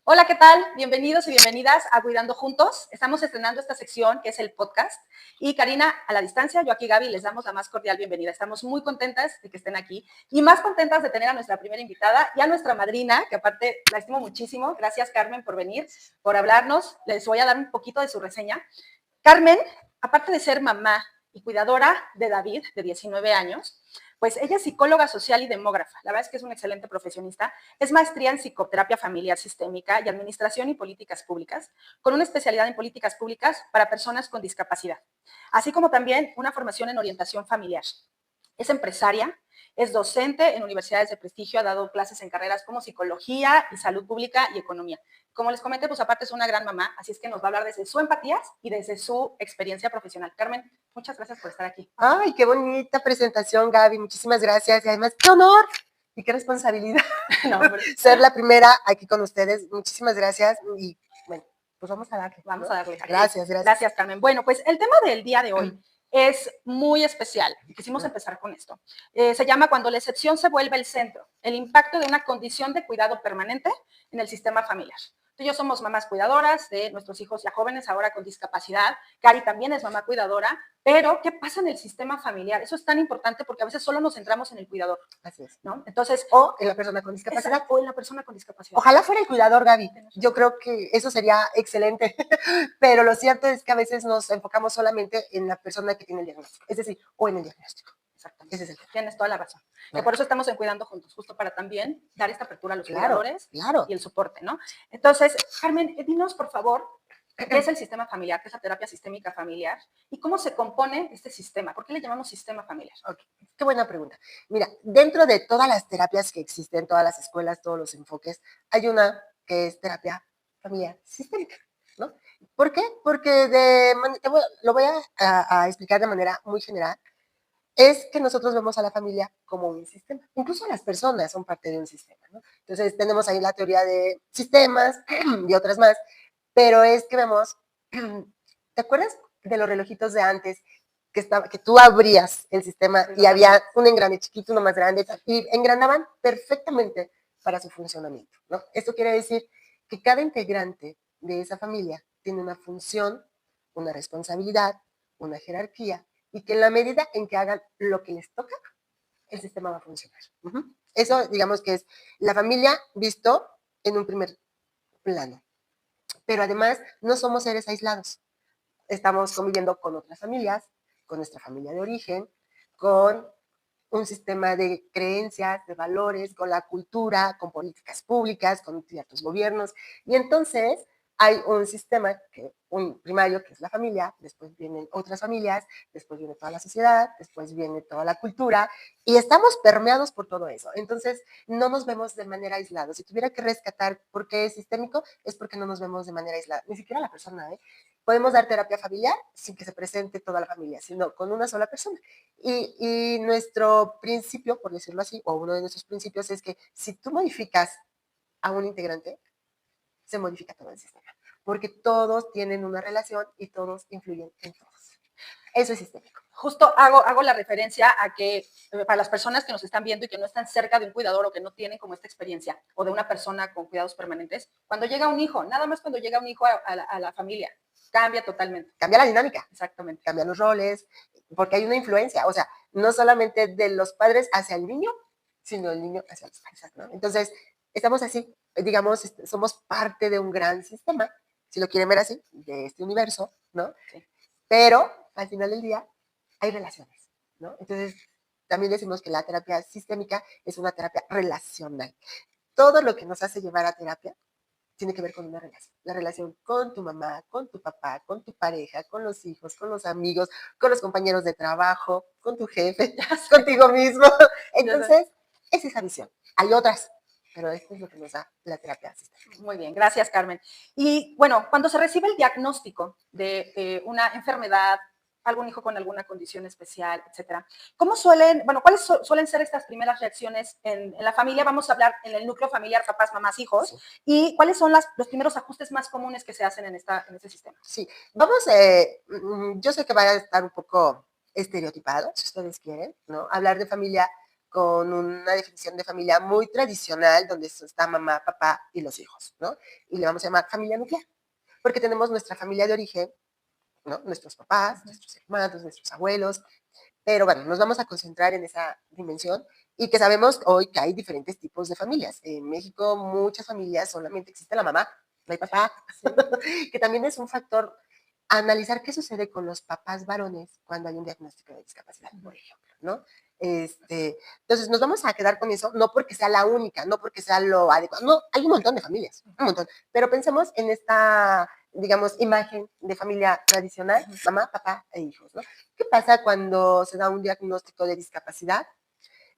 Hola, ¿qué tal? Bienvenidos y bienvenidas a Cuidando Juntos. Estamos estrenando esta sección que es el podcast. Y Karina, a la distancia, yo aquí, Gaby, les damos la más cordial bienvenida. Estamos muy contentas de que estén aquí y más contentas de tener a nuestra primera invitada y a nuestra madrina, que aparte la estimo muchísimo. Gracias, Carmen, por venir, por hablarnos. Les voy a dar un poquito de su reseña. Carmen, aparte de ser mamá y cuidadora de David, de 19 años, pues ella es psicóloga social y demógrafa. La verdad es que es una excelente profesionista. Es maestría en psicoterapia familiar sistémica y administración y políticas públicas, con una especialidad en políticas públicas para personas con discapacidad, así como también una formación en orientación familiar. Es empresaria, es docente en universidades de prestigio, ha dado clases en carreras como psicología y salud pública y economía. Como les comenté, pues aparte es una gran mamá, así es que nos va a hablar desde su empatía y desde su experiencia profesional. Carmen, muchas gracias por estar aquí. Ay, qué bonita presentación, Gaby. Muchísimas gracias. Y además, qué honor y qué responsabilidad No, ser la primera aquí con ustedes. Muchísimas gracias. Y bueno, pues vamos a darle. Vamos a darle. Gracias, gracias. Gracias, Carmen. Bueno, pues el tema del día de hoy es muy especial. Quisimos empezar con esto. Se llama Cuando la excepción se vuelve el centro, el impacto de una condición de cuidado permanente en el sistema familiar. Tú y yo somos mamás cuidadoras de nuestros hijos ya jóvenes, ahora con discapacidad. Cari también es mamá cuidadora, pero ¿qué pasa en el sistema familiar? Eso es tan importante porque a veces solo nos centramos en el cuidador. Así es. ¿No? Entonces, o en la persona con discapacidad. O en la persona con discapacidad. Ojalá fuera el cuidador, Gaby. Yo creo que eso sería excelente. Pero lo cierto es que a veces nos enfocamos solamente en la persona que tiene el diagnóstico. Es decir, o en el diagnóstico. Exactamente. Ese es el. Tienes toda la razón. Que por eso estamos en Cuidando Juntos, justo para también dar esta apertura a los cuidadores y el soporte, ¿no? Entonces, Carmen, dinos, por favor, ¿qué es el sistema familiar? ¿Qué es la terapia sistémica familiar? ¿Y cómo se compone este sistema? ¿Por qué le llamamos sistema familiar? Okay. Qué buena pregunta. Mira, dentro de todas las terapias que existen, todas las escuelas, todos los enfoques, hay una que es terapia familiar sistémica, ¿no? ¿Por qué? Porque lo voy a explicar de manera muy general. Es que nosotros vemos a la familia como un sistema. Incluso las personas son parte de un sistema, ¿no? Entonces tenemos ahí la teoría de sistemas y otras más, pero es que vemos, ¿te acuerdas de los relojitos de antes? Que tú abrías el sistema y había un engrane chiquito, uno más grande, y engranaban perfectamente para su funcionamiento, ¿no? Esto quiere decir que cada integrante de esa familia tiene una función, una responsabilidad, una jerarquía, y que en la medida en que hagan lo que les toca, el sistema va a funcionar. Eso, digamos que es la familia visto en un primer plano. Pero además, no somos seres aislados. Estamos conviviendo con otras familias, con nuestra familia de origen, con un sistema de creencias, de valores, con la cultura, con políticas públicas, con ciertos gobiernos. Y entonces hay un sistema, un primario, que es la familia, después vienen otras familias, después viene toda la sociedad, después viene toda la cultura, y estamos permeados por todo eso. Entonces, no nos vemos de manera aislada. Si tuviera que rescatar por qué es sistémico, es porque no nos vemos de manera aislada, ni siquiera la persona, ¿eh? Podemos dar terapia familiar sin que se presente toda la familia, sino con una sola persona. Y nuestro principio, por decirlo así, o uno de nuestros principios es que si tú modificas a un integrante, se modifica todo el sistema, porque todos tienen una relación y todos influyen en todos. Eso es sistémico. Justo hago la referencia a que para las personas que nos están viendo y que no están cerca de un cuidador o que no tienen como esta experiencia o de una persona con cuidados permanentes, cuando llega un hijo, nada más cuando llega un hijo a la familia, cambia totalmente. Cambia la dinámica. Exactamente. Cambian los roles, porque hay una influencia, o sea, no solamente de los padres hacia el niño, sino el niño hacia los padres, ¿no? Entonces, estamos así, digamos, somos parte de un gran sistema, si lo quieren ver así, de este universo, ¿no? Sí. Pero al final del día hay relaciones, ¿no? Entonces, también decimos que la terapia sistémica es una terapia relacional. Todo lo que nos hace llevar a terapia tiene que ver con una relación. La relación con tu mamá, con tu papá, con tu pareja, con los hijos, con los amigos, con los compañeros de trabajo, con tu jefe, contigo mismo. Entonces, es esa visión. Hay otras, pero esto es lo que nos da la terapia sistémica. Muy bien, gracias, Carmen. Y bueno, cuando se recibe el diagnóstico de una enfermedad, algún hijo con alguna condición especial, etcétera, ¿cuáles suelen ser estas primeras reacciones en la familia? Vamos a hablar en el núcleo familiar, papás, mamás, hijos, sí. ¿Y cuáles son los primeros ajustes más comunes que se hacen en este sistema? Sí, yo sé que va a estar un poco estereotipado, si ustedes quieren, ¿no? Hablar de familia con una definición de familia muy tradicional, donde está mamá, papá y los hijos, ¿no? Y le vamos a llamar familia nuclear, porque tenemos nuestra familia de origen, ¿no? Nuestros papás, nuestros hermanos, nuestros abuelos, pero bueno, nos vamos a concentrar en esa dimensión y que sabemos hoy que hay diferentes tipos de familias. En México muchas familias solamente existe la mamá, no hay papá, que también es un factor analizar qué sucede con los papás varones cuando hay un diagnóstico de discapacidad, por ejemplo, ¿no? Entonces nos vamos a quedar con eso, no porque sea la única, no porque sea lo adecuado, no, hay un montón de familias, un montón, pero pensemos en esta, digamos, imagen de familia tradicional, mamá, papá e hijos, ¿no? ¿Qué pasa cuando se da un diagnóstico de discapacidad?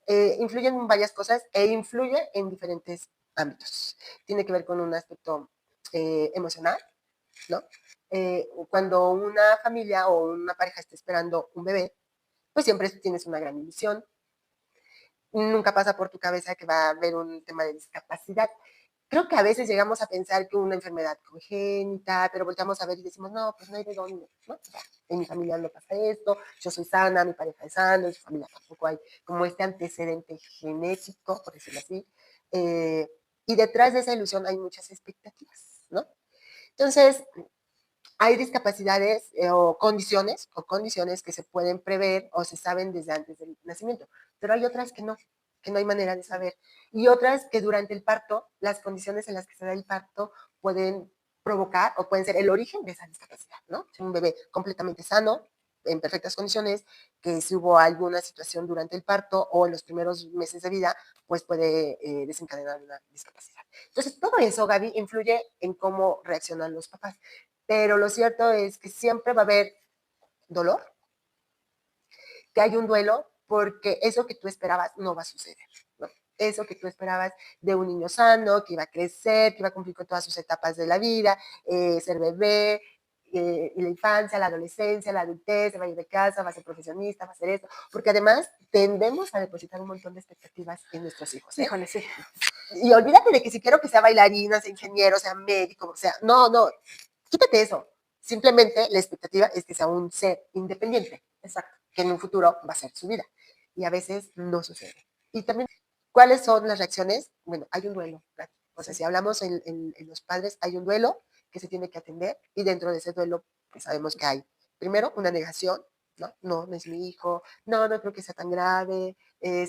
Influyen en varias cosas e influye en diferentes ámbitos. Tiene que ver con un aspecto emocional, ¿no? Cuando una familia o una pareja está esperando un bebé, pues siempre tienes una gran ilusión. Nunca pasa por tu cabeza que va a haber un tema de discapacidad. Creo que a veces llegamos a pensar que una enfermedad congénita, pero volteamos a ver y decimos, no, pues no hay de dónde, ¿no? O sea, en mi familia no pasa esto, yo soy sana, mi pareja es sana, en su familia tampoco hay como este antecedente genético, por decirlo así. Eh, y detrás de esa ilusión hay muchas expectativas, ¿no? Entonces, hay discapacidades o condiciones que se pueden prever o se saben desde antes del nacimiento, pero hay otras que no hay manera de saber. Y otras que durante el parto, las condiciones en las que se da el parto pueden provocar o pueden ser el origen de esa discapacidad, ¿no? Un bebé completamente sano, en perfectas condiciones, que si hubo alguna situación durante el parto o en los primeros meses de vida, pues puede desencadenar una discapacidad. Entonces, todo eso, Gaby, influye en cómo reaccionan los papás. Pero lo cierto es que siempre va a haber dolor, que hay un duelo, porque eso que tú esperabas no va a suceder, ¿no? Eso que tú esperabas de un niño sano, que iba a crecer, que iba a cumplir con todas sus etapas de la vida, ser bebé, y la infancia, la adolescencia, la adultez, se va a ir de casa, va a ser profesionista, va a hacer esto, porque además tendemos a depositar un montón de expectativas en nuestros hijos. Híjole, sí. Y olvídate de que si quiero que sea bailarina, sea ingeniero, sea médico, o sea, no, no, quítate eso. Simplemente la expectativa es que sea un ser independiente, exacto, que en un futuro va a ser su vida. Y a veces no sucede. Y también, ¿cuáles son las reacciones? Bueno, hay un duelo. O sea, si hablamos en los padres, hay un duelo que se tiene que atender y dentro de ese duelo, pues sabemos que hay, primero, una negación, ¿no? No, no es mi hijo, no, no creo que sea tan grave,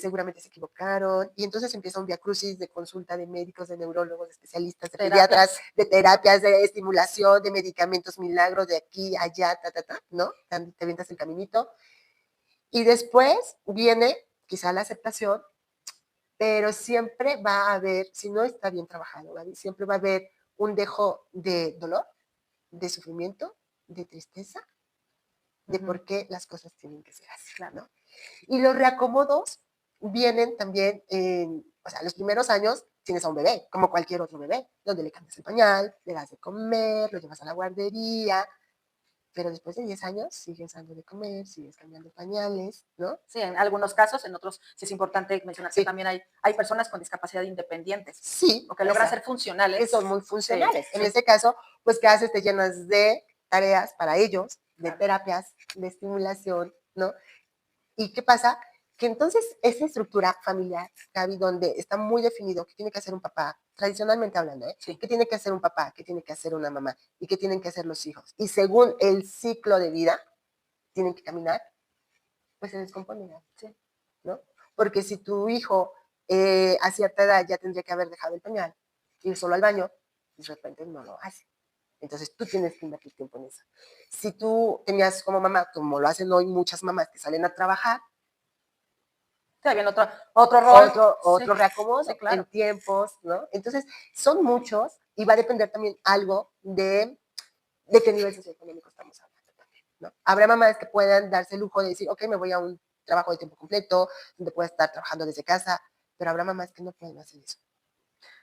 seguramente se equivocaron. Y entonces empieza un viacrucis de consulta de médicos, de neurólogos, de especialistas, de pediatras, de terapias, de estimulación, de medicamentos milagros, de aquí, allá, ¿no? Te avientas el caminito. Y después viene quizá la aceptación, pero siempre va a haber, si no está bien trabajado, ¿vale? Siempre va a haber un dejo de dolor, de sufrimiento, de tristeza, de por qué las cosas tienen que ser así, ¿no? Y los reacomodos vienen también o sea, los primeros años tienes a un bebé, como cualquier otro bebé, donde le cambias el pañal, le das de comer, lo llevas a la guardería, pero después de 10 años sigues dando de comer, sigues cambiando pañales, ¿no? Sí, en algunos casos, en otros sí es importante mencionar que Sí. también hay personas con discapacidad independientes. Sí. O que logran ser funcionales. Que son muy funcionales. Sí, En sí. este caso, pues, ¿qué haces? Te llenas de tareas para ellos, de terapias, de estimulación, ¿no? ¿Y qué pasa? Que entonces esa estructura familiar, Gaby, donde está muy definido que tiene que hacer un papá, tradicionalmente hablando, ¿eh? Sí. Que tiene que hacer un papá, que tiene que hacer una mamá y que tienen que hacer los hijos. Y según el ciclo de vida, tienen que caminar, pues se descompone, ¿sí? ¿No? Porque si tu hijo a cierta edad ya tendría que haber dejado el pañal, ir solo al baño, y de repente no lo hace. Entonces tú tienes que invertir tiempo en eso. Si tú tenías como mamá, como lo hacen hoy muchas mamás que salen a trabajar, Sí, viene otro rol. otro Sí, reacomodo sí, claro. en tiempos, ¿no? Entonces son muchos y va a depender también algo de qué nivel socioeconómico estamos hablando también, ¿no? Habrá mamás que puedan darse el lujo de decir, ok, me voy a un trabajo de tiempo completo, donde pueda estar trabajando desde casa, pero habrá mamás que no pueden hacer eso.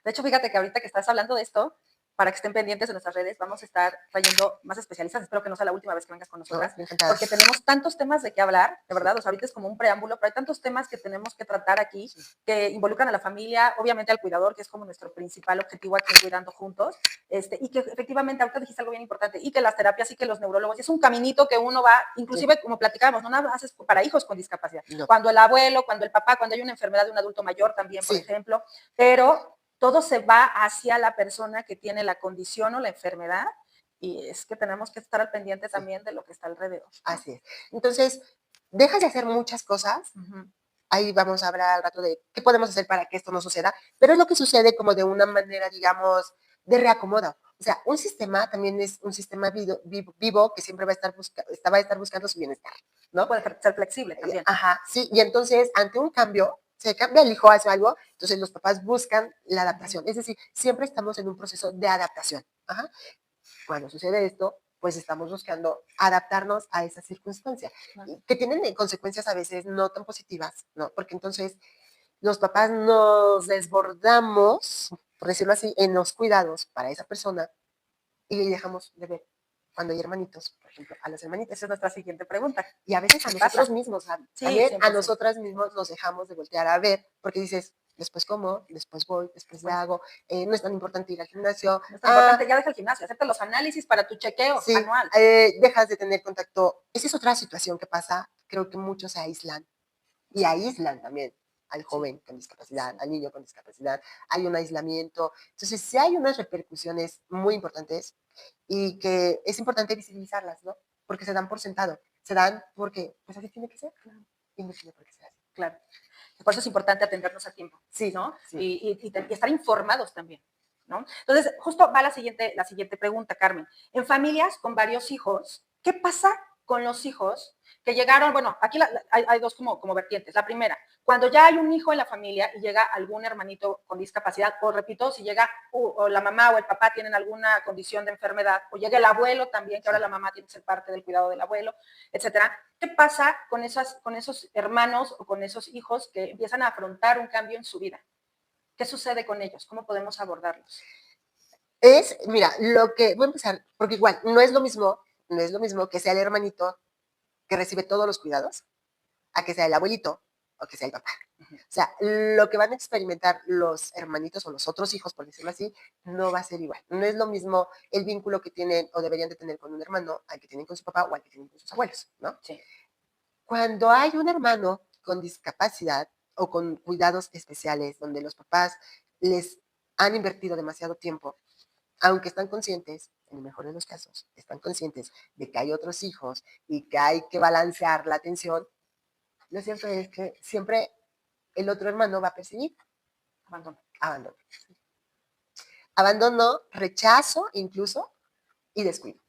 De hecho, fíjate que ahorita que estás hablando de esto, para que estén pendientes de nuestras redes. Vamos a estar trayendo más especialistas. Espero que no sea la última vez que vengas con nosotras, porque tenemos tantos temas de qué hablar, de verdad. O sea, ahorita es como un preámbulo, pero hay tantos temas que tenemos que tratar aquí que involucran a la familia, obviamente al cuidador, que es como nuestro principal objetivo aquí en Cuidando Juntos, y que efectivamente, ahorita dijiste algo bien importante, y que las terapias y que los neurólogos, es un caminito que uno va, inclusive como platicábamos, no nada más es para hijos con discapacidad, cuando el abuelo, cuando el papá, cuando hay una enfermedad de un adulto mayor también, por ejemplo, pero todo se va hacia la persona que tiene la condición o la enfermedad, y es que tenemos que estar al pendiente también de lo que está alrededor. Así es. Entonces, dejas de hacer muchas cosas. Ahí vamos a hablar al rato de qué podemos hacer para que esto no suceda, pero es lo que sucede como de una manera, digamos, de reacomodo. O sea, un sistema también es un sistema vivo que siempre va a estar buscando su bienestar, ¿no? Puede ser flexible también. Ajá, sí, y entonces ante un cambio, se cambia el hijo, hace algo, entonces los papás buscan la adaptación. Es decir, siempre estamos en un proceso de adaptación. Ajá. Cuando sucede esto, pues estamos buscando adaptarnos a esa circunstancia, que tienen consecuencias a veces no tan positivas, ¿no? Porque entonces los papás nos desbordamos, por decirlo así, en los cuidados para esa persona y dejamos de ver cuando hay hermanitos, por ejemplo, a las hermanitas. Esa es nuestra siguiente pregunta. Y a veces a nosotros mismos, también a nosotras mismos nos dejamos de voltear a ver, porque dices, después como, después voy, después le hago, no es tan importante ir al gimnasio. No es tan importante, ya deja el gimnasio, acepta los análisis para tu chequeo anual. Dejas de tener contacto. Esa es otra situación que pasa, creo que muchos se aíslan, y aíslan también al joven con discapacidad, al niño con discapacidad, hay un aislamiento. Entonces, sí hay unas repercusiones muy importantes y que es importante visibilizarlas, ¿no? Porque se dan por sentado, se dan porque, pues así tiene que ser, y no tiene por qué ser así. Claro. Por eso es importante atendernos a tiempo, ¿no? Y estar informados también, ¿no? Entonces, justo va la siguiente pregunta, Carmen. En familias con varios hijos, ¿qué pasa con los hijos que llegaron? Bueno, aquí hay dos como vertientes. La primera, cuando ya hay un hijo en la familia y llega algún hermanito con discapacidad, o repito, si llega o la mamá o el papá tienen alguna condición de enfermedad, o llega el abuelo también, que ahora la mamá tiene que ser parte del cuidado del abuelo, etcétera. ¿Qué pasa con esos hermanos o con esos hijos que empiezan a afrontar un cambio en su vida? ¿Qué sucede con ellos? ¿Cómo podemos abordarlos? Mira, voy a empezar, porque igual, no es lo mismo que sea el hermanito que recibe todos los cuidados, a que sea el abuelito o que sea el papá. O sea, lo que van a experimentar los hermanitos o los otros hijos, por decirlo así, no va a ser igual. No es lo mismo el vínculo que tienen o deberían de tener con un hermano al que tienen con su papá o al que tienen con sus abuelos, ¿no? Sí. Cuando hay un hermano con discapacidad o con cuidados especiales, donde los papás les han invertido demasiado tiempo, aunque están conscientes, en el mejor de los casos, están conscientes de que hay otros hijos y que hay que balancear la atención, lo cierto es que siempre el otro hermano va a percibir abandono. Abandono, rechazo incluso y descuido.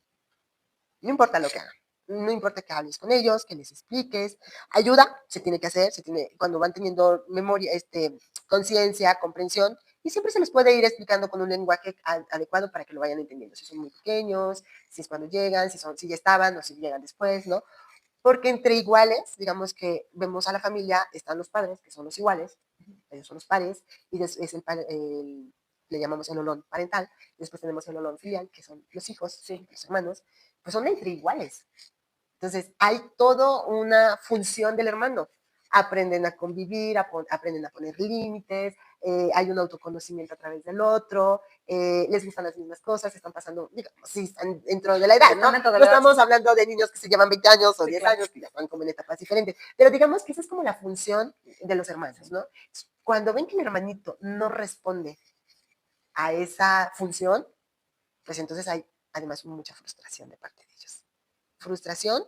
No importa lo que hagan. No importa que hables con ellos, que les expliques. Ayuda se tiene que hacer, cuando van teniendo memoria, conciencia, comprensión, y siempre se les puede ir explicando con un lenguaje adecuado para que lo vayan entendiendo. Si son muy pequeños, si es cuando llegan, si ya estaban o si llegan después, ¿no? Porque entre iguales, digamos que vemos a la familia, están los padres, que son los iguales, ellos son los pares, y es le llamamos el olón parental, después tenemos el olón filial, que son los hijos, los hermanos, pues son entre iguales. Entonces, hay toda una función del hermano. Aprenden a convivir, aprenden a poner límites, hay un autoconocimiento a través del otro, les gustan las mismas cosas, están pasando, digamos, sí, están dentro de la edad, ¿no? No estamos hablando de niños que se llevan 20 años o 10 años, que ya están como en etapas diferentes, pero digamos que esa es como la función de los hermanos, ¿no? Cuando ven que el hermanito no responde a esa función, pues entonces hay además mucha frustración de parte de ellos. Frustración,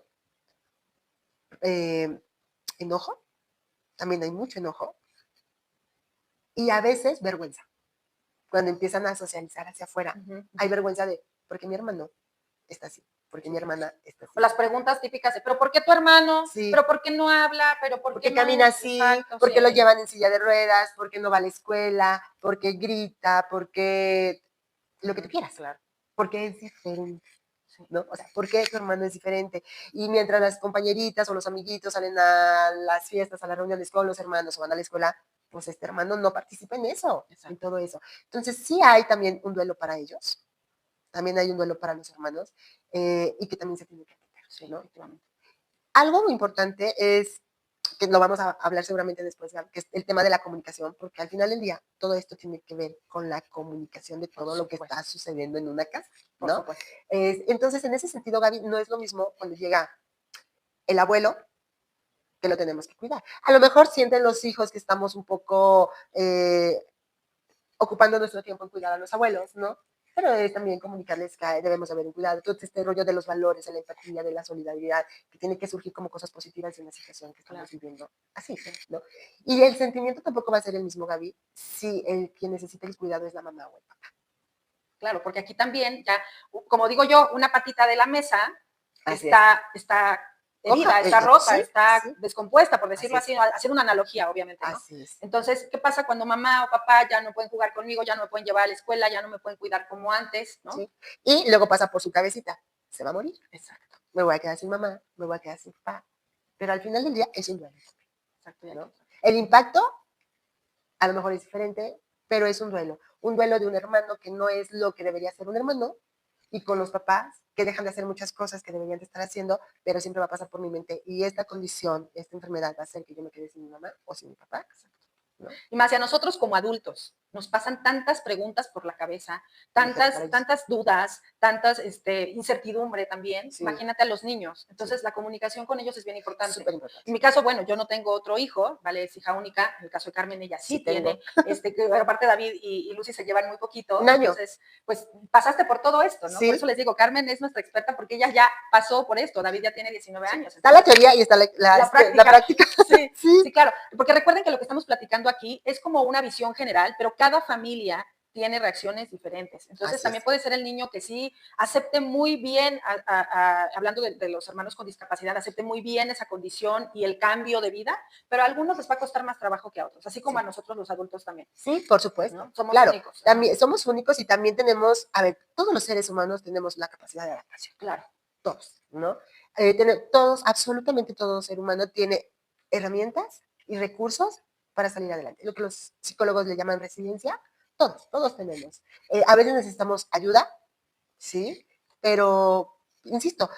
enojo, también hay mucho enojo, y a veces vergüenza. Cuando empiezan a socializar hacia afuera, hay vergüenza de, ¿por qué mi hermano está así? ¿Por qué mi hermana está así? O las preguntas típicas de, ¿pero por qué tu hermano? ¿Pero por qué no habla? ¿Pero por qué no camina así? ¿Por qué lo llevan en silla de ruedas? ¿Por qué no va a la escuela? ¿Por qué grita? ¿Por qué lo que tú quieras? Claro. Porque es diferente, ¿no? O sea, ¿por qué tu hermano es diferente? Y mientras las compañeritas o los amiguitos salen a las fiestas, a las reuniones con los hermanos o van a la escuela, pues este hermano no participa en eso, en todo eso. Entonces, sí hay también un duelo para ellos, también hay un duelo para los hermanos y que también se tiene que atender, Sí, ¿no? efectivamente. Algo muy importante es, que lo vamos a hablar seguramente después, Gab, que es el tema de la comunicación, porque al final del día todo esto tiene que ver con la comunicación de Por todo lo que supuesto, está sucediendo en una casa, por ¿no? supuesto. Entonces, en ese sentido, Gaby, no es lo mismo cuando llega el abuelo, que lo tenemos que cuidar. A lo mejor sienten los hijos que estamos un poco ocupando nuestro tiempo en cuidar a los abuelos, ¿no? Pero es también comunicarles que debemos haber un cuidado, todo este rollo de los valores, de la empatía, de la solidaridad, que tiene que surgir como cosas positivas de una situación que estamos viviendo así, ¿no? Y el sentimiento tampoco va a ser el mismo, Gaby, si el quien necesita el cuidado es la mamá o el papá. Claro, porque aquí también ya, como digo yo, una patita de la mesa Así es. está Coja, herida, está rota, sí, está sí, descompuesta, por así decirlo es, así, hacer una analogía, obviamente, ¿no? así es. Entonces, ¿qué pasa cuando mamá o papá ya no pueden jugar conmigo, ya no me pueden llevar a la escuela, ya no me pueden cuidar como antes, ¿no? ¿Sí? Y luego pasa por su cabecita, se va a morir, Exacto, me voy a quedar sin mamá, me voy a quedar sin papá, pero al final del día es un duelo, exacto, ¿no? El impacto a lo mejor es diferente, pero es un duelo de un hermano que no es lo que debería ser un hermano, y con los papás que dejan de hacer muchas cosas que deberían de estar haciendo, pero siempre va a pasar por mi mente, y esta condición, esta enfermedad va a hacer que yo me quede sin mi mamá o sin mi papá, ¿no? Y más, y a nosotros como adultos, nos pasan tantas preguntas por la cabeza, Imagínate para ellos. tantas dudas, tantas incertidumbre también. Sí, Imagínate a los niños. sí, Entonces, la comunicación con ellos es bien importante. súper importante. En mi caso, bueno, yo no tengo otro hijo, ¿vale? Es hija única. En el caso de Carmen, ella Sí sí tengo tiene, que aparte David y Lucy se llevan muy poquito. un año, Entonces, pues pasaste por todo esto, ¿no? Por eso sí, les digo, Carmen es nuestra experta porque ella ya pasó por esto. David ya tiene 19 sí. años. Está la Entonces, teoría y está la la práctica, práctica. sí, Sí, sí, claro, porque recuerden que lo que estamos platicando aquí es como una visión general, pero cada familia tiene reacciones diferentes. Entonces, así también es. puede ser el niño que sí acepte muy bien, hablando de los hermanos con discapacidad, acepte muy bien esa condición y el cambio de vida, pero a algunos les va a costar más trabajo que a otros, así como Sí. a nosotros los adultos también, Sí, por supuesto. ¿no? Somos Claro, únicos. Ajá, también somos únicos y también tenemos, a ver, todos los seres humanos tenemos la capacidad de adaptación, claro, todos, ¿no? Todos, absolutamente todo ser humano tiene herramientas y recursos para salir adelante. Lo que los psicólogos le llaman resiliencia, todos tenemos. A veces necesitamos ayuda, sí, pero, insisto,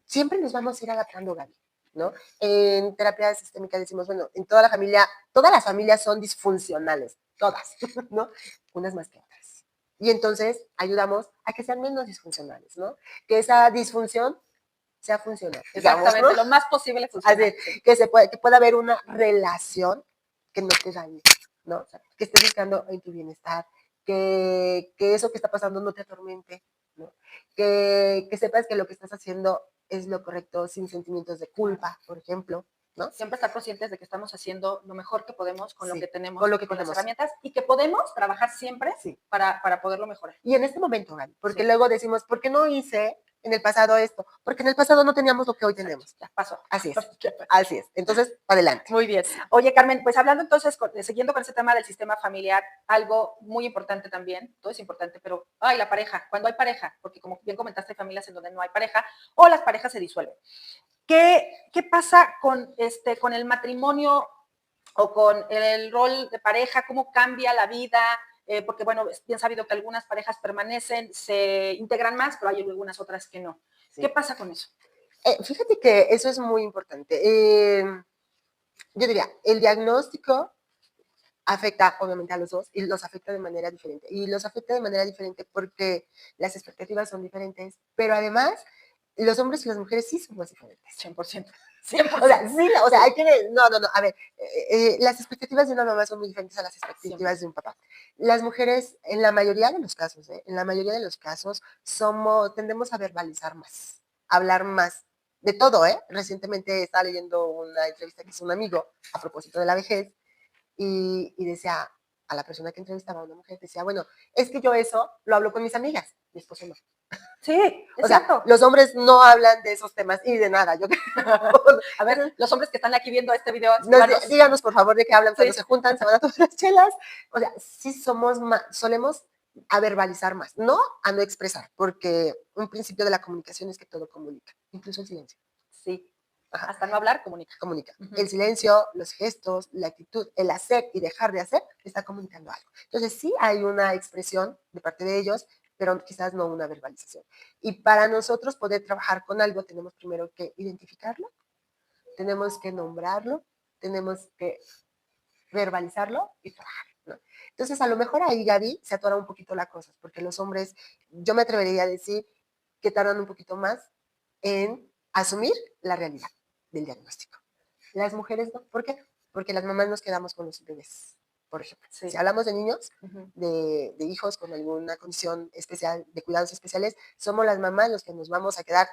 siempre nos vamos a ir adaptando, Gaby, ¿no? En terapia sistémica decimos, bueno, en toda la familia, todas las familias son disfuncionales, todas, ¿no? Unas más que otras. Y entonces ayudamos a que sean menos disfuncionales, ¿no? Que esa disfunción sea funcional, digamos, ¿no? exactamente, lo más posible Así, funcional. Sí. que pueda haber una relación que no te dañe, ¿no? O sea, que estés buscando en tu bienestar, que eso que está pasando no te atormente, ¿no? Que sepas que lo que estás haciendo es lo correcto, sin sentimientos de Claro. culpa, por ejemplo, ¿no? Siempre estar conscientes de que estamos haciendo lo mejor que podemos con lo Sí, que tenemos, con lo que con las tenemos. herramientas y que podemos trabajar siempre Sí. para poderlo mejorar. Y en este momento, Gaby, porque Sí, luego decimos, ¿por qué no hice en el pasado esto? Porque en el pasado no teníamos lo que hoy exacto, tenemos. ya pasó. Así es, así es. Entonces, adelante. Muy bien. Oye, Carmen, pues hablando entonces, siguiendo con ese tema del sistema familiar, algo muy importante también, todo es importante, pero, ay, la pareja, cuando hay pareja, porque como bien comentaste, hay familias en donde no hay pareja o las parejas se disuelven. ¿Qué pasa con el matrimonio o con el rol de pareja? ¿Cómo cambia la vida? Porque, bueno, es bien sabido que algunas parejas permanecen, se integran más, pero hay algunas otras que no. Sí. ¿Qué pasa con eso? Fíjate que eso es muy importante. Yo diría, el diagnóstico afecta obviamente a los dos y los afecta de manera diferente. Y los afecta de manera diferente porque las expectativas son diferentes, pero además los hombres y las mujeres sí somos diferentes. 100%. O sea, 100%. sí, o sea, hay que, no, a ver, las expectativas de una mamá son muy diferentes a las expectativas 100%. de un papá. Las mujeres, en la mayoría de los casos, en la mayoría de los casos, tendemos a verbalizar más, a hablar más de todo, ¿eh? Recientemente estaba leyendo una entrevista que hizo un amigo a propósito de la vejez y decía a la persona que entrevistaba a una mujer, decía, bueno, es que yo eso lo hablo con mis amigas, mi esposo no. Sí, es O sea, cierto. los hombres no hablan de esos temas y de nada. Yo A ver, los hombres que están aquí viendo este video, escríbanos. díganos por favor de qué hablan cuando Sí, se juntan, se van a tomar las chelas. O sea, sí somos más, solemos a verbalizar más, no a no expresar, porque un principio de la comunicación es que todo comunica, incluso el silencio. sí. Ajá, Hasta no hablar, comunica. comunica. Ujú. El silencio, los gestos, la actitud, el hacer y dejar de hacer, está comunicando algo. Entonces sí hay una expresión de parte de ellos pero quizás no una verbalización. Y para nosotros poder trabajar con algo, tenemos primero que identificarlo, tenemos que nombrarlo, tenemos que verbalizarlo y trabajar, ¿no? Entonces, a lo mejor ahí, Gaby, se atora un poquito la cosa, porque los hombres, yo me atrevería a decir que tardan un poquito más en asumir la realidad del diagnóstico. Las mujeres no. ¿Por qué? Porque las mamás nos quedamos con los bebés, por ejemplo. Sí. Si hablamos de niños, Ujú. de hijos con alguna condición especial, de cuidados especiales, somos las mamás los que nos vamos a quedar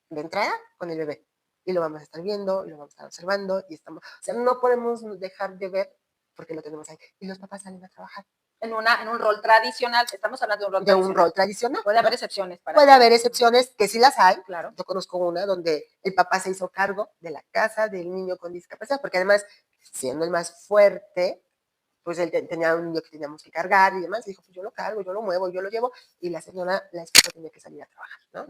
de entrada con el bebé. Y lo vamos a estar viendo, y lo vamos a estar observando, y estamos, o sea, no podemos dejar de ver porque lo tenemos ahí. Y los papás salen a trabajar. En un rol tradicional, estamos hablando de un rol De tradicional. un rol tradicional. Puede haber excepciones para Puede haber excepciones que sí las hay. Claro. Yo conozco una donde el papá se hizo cargo de la casa del niño con discapacidad, porque además, siendo el más fuerte, pues él tenía un niño que teníamos que cargar y demás, y dijo, pues yo lo cargo, yo lo muevo, yo lo llevo, y la señora, la esposa tenía que salir a trabajar, ¿no?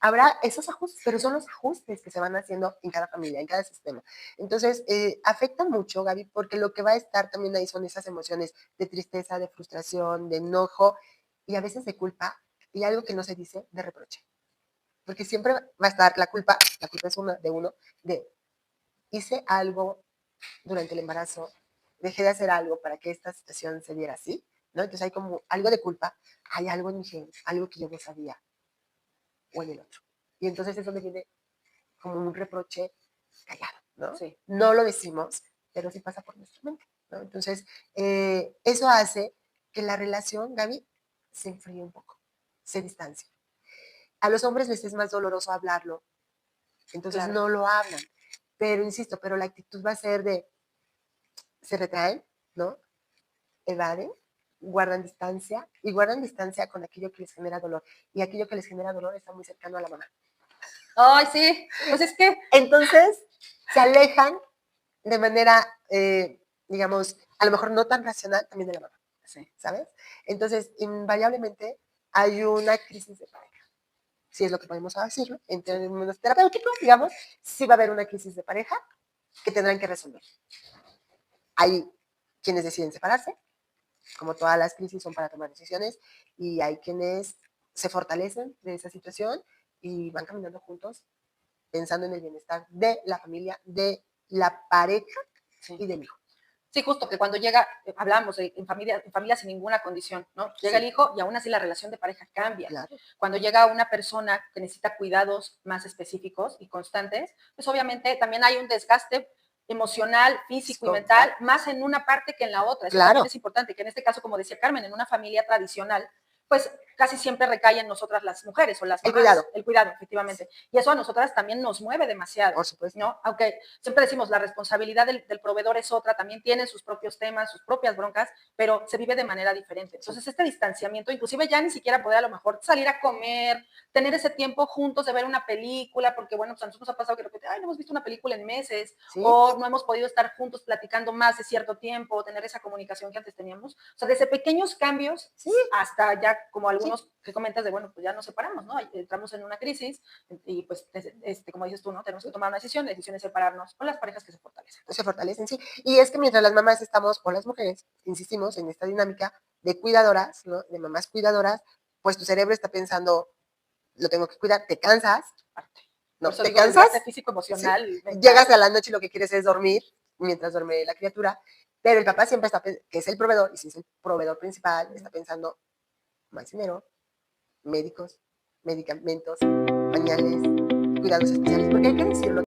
Habrá esos ajustes, pero son los ajustes que se van haciendo en cada familia, en cada sistema. Entonces, afecta mucho, Gaby, porque lo que va a estar también ahí son esas emociones de tristeza, de frustración, de enojo, y a veces de culpa, y algo que no se dice, de reproche. Porque siempre va a estar la culpa es una de uno, de hice algo durante el embarazo, dejé de hacer algo para que esta situación se diera así, ¿no? Entonces hay como algo de culpa, hay algo en mi gen, algo que yo no sabía, o en el otro. Y entonces eso me viene como un reproche callado, ¿no? Sí. No lo decimos, pero sí pasa por nuestra mente, ¿no? Entonces, eso hace que la relación, Gaby, se enfríe un poco, se distancie. A los hombres les es más doloroso hablarlo, entonces Claro. no lo hablan. Pero insisto, pero la actitud va a ser de, se retraen, ¿no? Evaden, guardan distancia y guardan distancia con aquello que les genera dolor. Y aquello que les genera dolor está muy cercano a la mamá. Ay, sí, pues es que... Entonces, se alejan de manera, digamos, a lo mejor no tan racional también de la mamá, Sí. ¿sabes? Entonces, invariablemente hay una crisis de pareja. Si es lo que podemos decirlo, en términos terapéuticos, digamos, sí va a haber una crisis de pareja que tendrán que resolver. Hay quienes deciden separarse, como todas las crisis son para tomar decisiones, y hay quienes se fortalecen de esa situación y van caminando juntos pensando en el bienestar de la familia, de la pareja y del hijo. Sí, justo que cuando llega, hablamos en familia sin ninguna condición, ¿no? Llega el hijo y aún así la relación de pareja cambia. Claro. Cuando llega una persona que necesita cuidados más específicos y constantes, pues obviamente también hay un desgaste emocional, físico y mental, más en una parte que en la otra. Eso también es importante, que en este caso, como decía Carmen, en una familia tradicional, pues casi siempre recae en nosotras las mujeres o las mamás. El cuidado, efectivamente. Y eso a nosotras también nos mueve demasiado. Por supuesto. ¿No? Aunque siempre decimos, la responsabilidad del proveedor es otra, también tiene sus propios temas, sus propias broncas, pero se vive de manera diferente. Entonces, este distanciamiento, inclusive ya ni siquiera poder a lo mejor salir a comer, tener ese tiempo juntos de ver una película, porque bueno, pues a nosotros nos ha pasado que de repente, ay, no hemos visto una película en meses, o no hemos podido estar juntos platicando más de cierto tiempo, tener esa comunicación que antes teníamos. O sea, desde pequeños cambios hasta ya como algunos que comentas de, bueno, pues ya nos separamos, ¿no? Entramos en una crisis y pues, como dices tú, ¿no? Tenemos que tomar una decisión, la decisión es separarnos con las parejas que se fortalecen. Se fortalecen, sí. Y es que mientras las mamás estamos, o las mujeres, insistimos en esta dinámica de cuidadoras, ¿no? De mamás cuidadoras, pues tu cerebro está pensando, lo tengo que cuidar, te cansas, ¿no? Te cansas, físico, emocional, ¿sí? Llegas a la noche y lo que quieres es dormir, mientras duerme la criatura, pero el papá siempre está, que es el proveedor, y si es el proveedor principal, está pensando más dinero, médicos, medicamentos, pañales, cuidados especiales, porque hay que decirlo